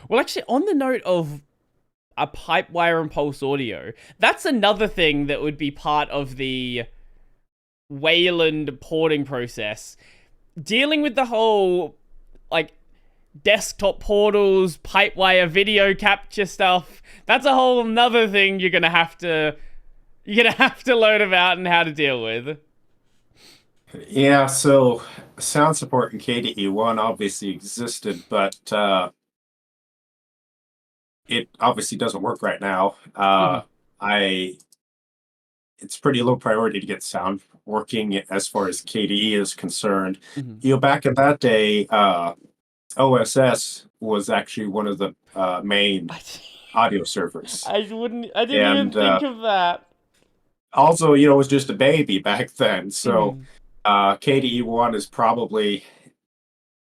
Well, actually, on the note of a pipe wire and pulse audio, that's another thing that would be part of the Wayland porting process. Dealing with the whole, like, desktop portals, pipewire video capture stuff. That's a whole nother thing you're gonna have to learn about and how to deal with. Yeah, so sound support in KDE 1 obviously existed, but it obviously doesn't work right now. Hmm. I It's pretty low priority to get sound working as far as KDE is concerned. Hmm. Back in that day, OSS was actually one of the main I, audio servers. I didn't even And think of that. also, it was just a baby back then. So Hmm. KDE 1 is probably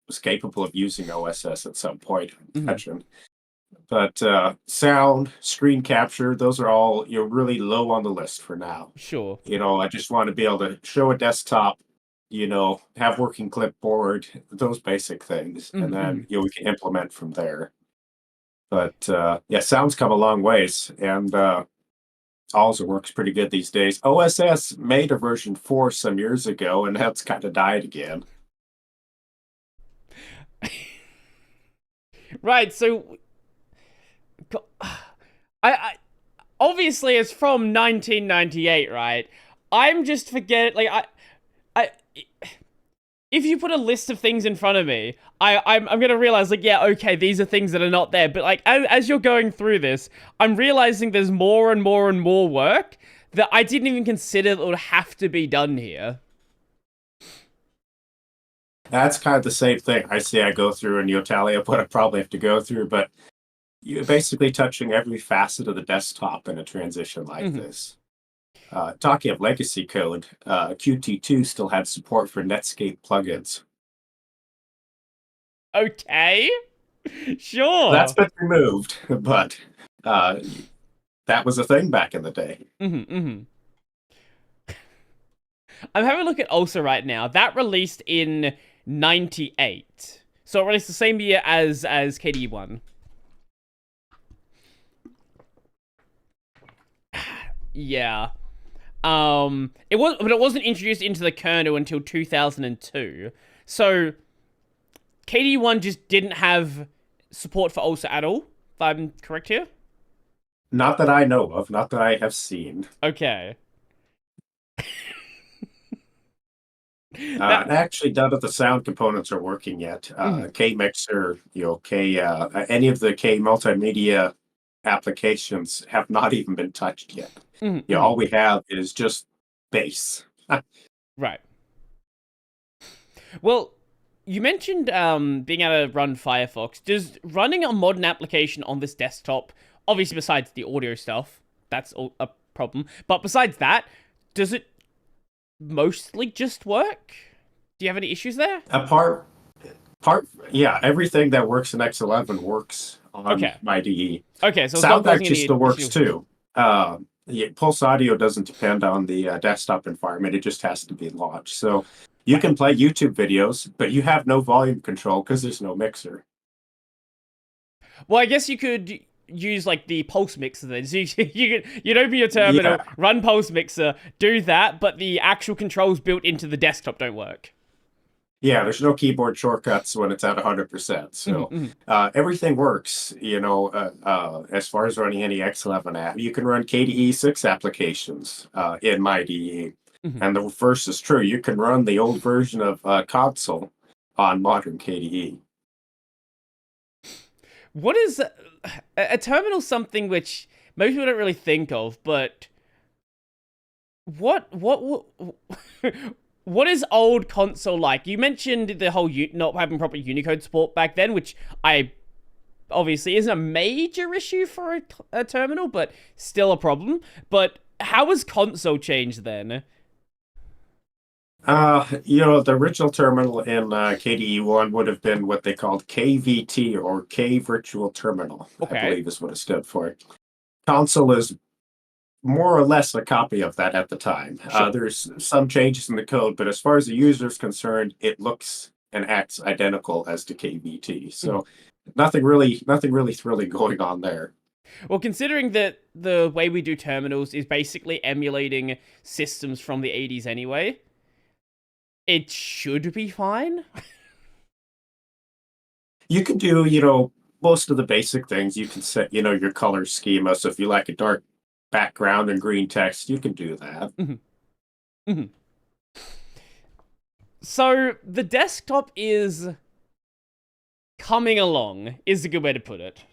was capable of using OSS at some point, I Hmm. imagine. But sound, screen capture, those are all really low on the list for now. Sure. I just want to be able to show a desktop, have working clipboard, those basic things, and Hmm. then we can implement from there. But yeah, sound's come a long ways, and also works pretty good these days. OSS made a version 4 some years ago, and that's kind of died again. Right. So, I obviously it's from 1998, right? I'm just forget like I if you put a list of things in front of me, I'm gonna realize like, yeah, okay, these are things that are not there. But like as you're going through this, I'm realizing there's more and more and more work that I didn't even consider that would have to be done here. That's kind of the same thing. I go through and tally up what I probably have to go through, but you're basically touching every facet of the desktop in a transition like Hmm. this. Talking of legacy code, Qt2 still had support for Netscape plugins. Okay, That's sure. been removed, but uh, that was a thing back in the day. Hmm. I'm having a look at Ulsa right now. That released in '98, so it released the same year as KDE One. Yeah. But it wasn't introduced into the kernel until 2002. So KDE One just didn't have support for Ulsa at all. If I'm correct here. Not that I know of, not that I have seen. Okay. That. Actually, none of the sound components are working yet. Mhm, K Mixer, K, any of the K multimedia applications have not even been touched yet. mhm, All mhm. we have is just bass. Right. Well, you mentioned being able to run Firefox. Does running a modern application on this desktop, obviously besides the audio stuff, that's a problem. But besides that, does it mostly just work? Do you have any issues there? Apart, yeah, everything that works in X11 works on Okay. my DE. Okay, so it's not Sound causing actually any still works issues. too. Yeah, Pulse Audio doesn't depend on the desktop environment; it just has to be launched. So you Right. can play YouTube videos, but you have no volume control because there's no mixer. Well, I guess you could use like the pulse mixer then. So you'd open your Yeah, terminal, run pulse mixer, do that, but the actual controls built into the desktop don't work. yeah. There's no keyboard shortcuts when it's at 100%. Hmm. So Hmm. everything works. As far as running any X11 app, you can run KDE 6 applications in my DE. Hmm. And the reverse is true. You can run the old version of console on modern KDE. What is a terminal? Something which most people don't really think of, but what what is old console like? You mentioned the whole not having proper Unicode support back then, which I obviously isn't a major issue for a terminal, but still a problem. But how has console changed then? The original terminal in KDE 1 would have been what they called KVT or K Virtual Terminal, I Okay. believe is what it stood for. Console is more or less a copy of that at the time. Sure. There's some changes in the code, but as far as the user is concerned, it looks and acts identical as to KVT. Mhm. So nothing really thrilling going on there. Well, considering that the way we do terminals is basically emulating systems from the 80s anyway, it should be fine. You can do, most of the basic things. You can set, your color schema. So if you like a dark background and green text, you can do that. Mhm. Mhm. So the desktop is coming along, is a good way to put it.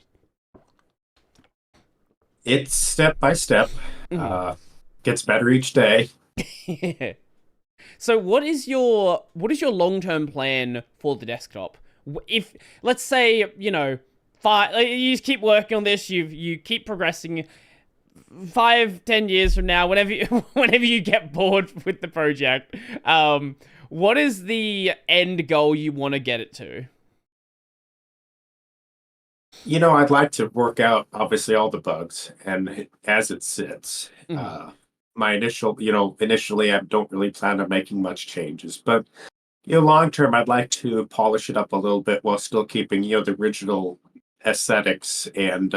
It's step by step. Mhm. Gets better each day. So what is your long-term plan for the desktop? If let's say, you just keep working on this, you keep progressing 5-10 years from now, whenever whenever you get bored with the project, what is the end goal you want to get it to? I'd like to work out obviously all the bugs and as it sits. Mhm. My initially I don't really plan on making much changes, but long term I'd like to polish it up a little bit while still keeping, the original aesthetics and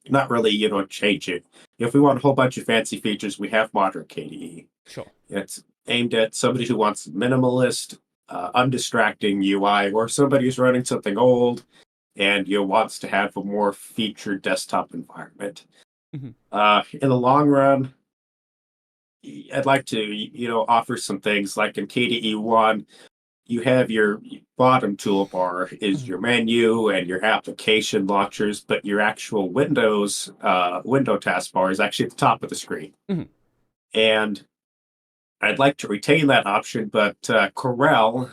not really, change it. If we want a whole bunch of fancy features, we have modern KDE. Sure. It's aimed at somebody who wants minimalist, undistracting UI, or somebody who's running something old and wants to have a more featured desktop environment. Mhm. In the long run, I'd like to offer some things like in KDE 1. You have your bottom toolbar is Mhm. your menu and your application launchers, but your actual Windows window taskbar is actually at the top of the screen. Mhm. And I'd like to retain that option, but Corel,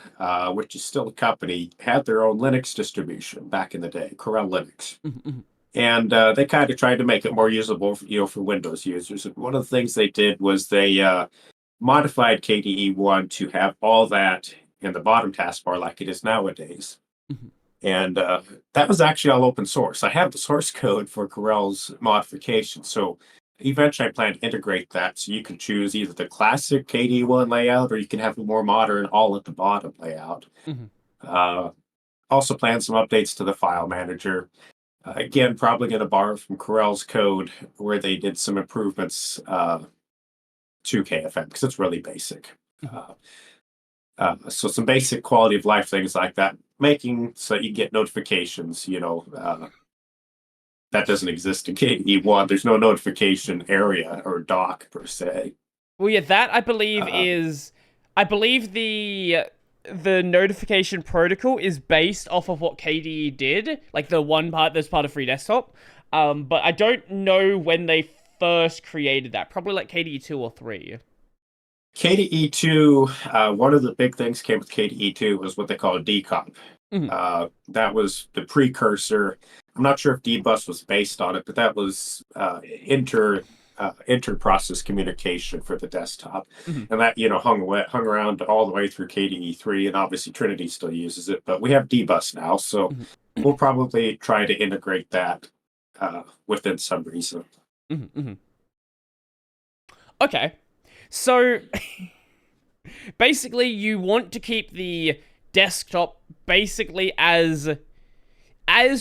which is still a company, had their own Linux distribution back in the day, Corel Linux. Mhm. Mhm. And they kind of tried to make it more usable, for Windows users. And one of the things they did was they modified KDE 1 to have all that in the bottom taskbar like it is nowadays. Mhm. And that was actually all open source. I have the source code for Corel's modification. So eventually I plan to integrate that so you can choose either the classic KDE 1 layout or you can have a more modern all at the bottom layout. Mhm. Uh, also plan some updates to the file manager. Again, probably going to borrow from Corel's code where they did some improvements to KFM because it's really basic. Mhm. Uh, so some basic quality of life things like that, making so you get notifications. That doesn't exist in KDE 1. There's no notification area or dock per se. Well, yeah, that Uh, I believe the notification protocol is based off of what KDE did, like the one part that's part of Free Desktop. But I don't know when they first created that. Probably like KDE 2 or 3. KDE 2, one of the big things came with KDE 2 was what they call a decomp. Mhm. That was the precursor. I'm not sure if dbus was based on it, but that was inter-process communication for the desktop, Mhm. and that hung around all the way through KDE 3, and obviously Trinity still uses it, but we have dbus now, so Mhm. we'll probably try to integrate that within some reason. Mhm. Mhm. Okay. So basically you want to keep the desktop basically as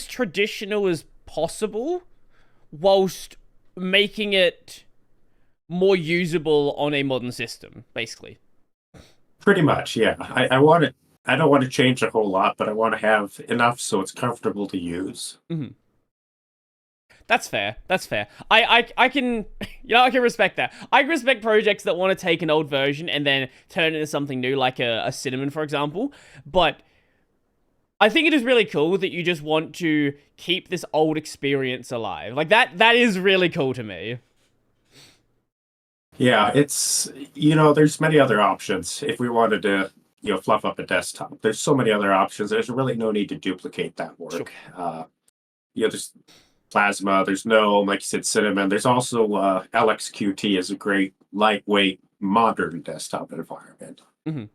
traditional as possible whilst making it more usable on a modern system, basically. Pretty much, yeah. I want it. I don't want to change a whole lot, but I want to have enough so it's comfortable to use. Mhm. That's fair. That's fair. I can I can respect that. I can respect projects that want to take an old version and then turn it into something new, like a cinnamon, for example. But I think it is really cool that you just want to keep this old experience alive. Like that is really cool to me. Yeah, it's there's many other options if we wanted to fluff up a desktop. There's so many other options. There's really no need to duplicate that Sure. work. There's Plasma. There's Gnome, like you said, Cinnamon. There's also LXQT is a great lightweight modern desktop environment. Hmm.